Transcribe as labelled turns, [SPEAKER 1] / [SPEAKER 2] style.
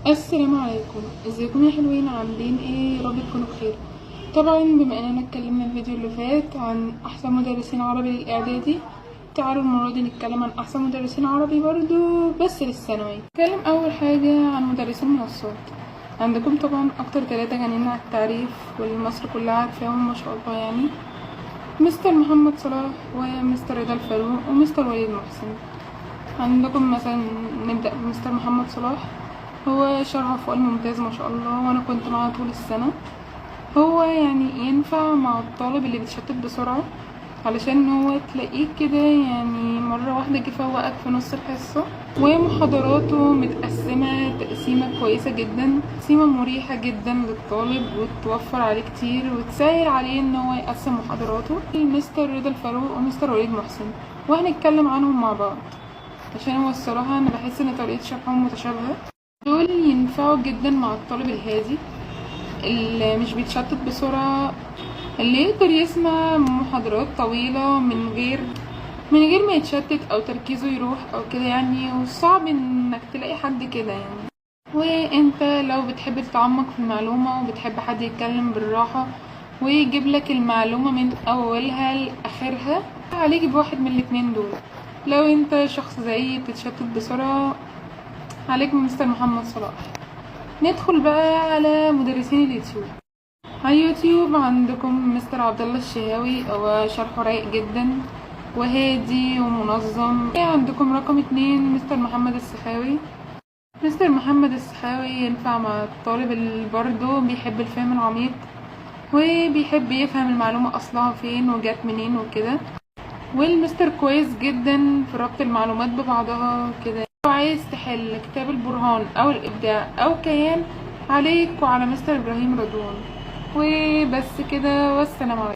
[SPEAKER 1] السلام عليكم، ازيكم يا حلوين؟ عاملين ايه؟ يا رب تكونوا بخير. طبعا بما اننا اتكلمنا الفيديو اللي فات عن احسن مدرسين عربي للاعدادي، تعالوا المره دي نتكلم عن احسن مدرسين عربي برضو بس للثانوي. نتكلم اول حاجه عن مدرسين منصات. عندكم طبعا اكتر 3 جانين على التعريف واللي مصر كلها عارفاهم ما شاء الله، يعني مستر محمد صلاح ومستر رضا الفاروق ومستر وليد محسن. عندكم مثلا نبدأ بمستر محمد صلاح. هو شرح فوق الممتاز ما شاء الله، وانا كنت معاه طول السنة. هو يعني ينفع مع الطالب اللي بيتشتت بسرعة، علشان هو تلاقيه كده يعني مرة واحدة جه فوقك في نص الحصة. ومحاضراته متقسمة تقسيمة كويسة جدا، تقسيمة مريحة جدا للطالب وتوفر عليه كتير وتسهل عليه ان هو يقسم محاضراته. مستر رضا الفاروق ومستر وليد محسن، وهنتكلم عنهم مع بعض عشان هو الصراحة انا بحس ان طريقة شرحهم متشابهة. دول ينفعوا جدا مع الطالب الهادي اللي مش بيتشتت بسرعة، اللي يقدر يسمع محاضرات طويلة من غير ما يتشتت او تركيزه يروح او كده يعني، وصعب انك تلاقي حد كده يعني. وانت لو بتحب تتعمق في المعلومة وبتحب حد يتكلم بالراحة ويجيب لك المعلومة من اولها لاخرها، عليك بواحد من الاتنين دول. لو انت شخص زيي بتتشتت بسرعة، عليك بمستر محمد صلاح. ندخل بقى على مدرسين اليوتيوب. على اليوتيوب عندكم مستر عبد الله الشهاوي، هو شرحه رايق جدا وهادي ومنظم. عندكم رقم 2 مستر محمد السخاوي. مستر محمد السخاوي ينفع مع الطالب اللي برضه بيحب الفهم العميق وبيحب يفهم المعلومة أصلها فين وجات منين وكده. والمستر كويس جدا في ربط المعلومات ببعضها كده. لو عايز تحل كتاب البرهان أو الإبداع أو كيان، عليك وعلى مستر إبراهيم رضوان. وبس كده، والسلام عليكم.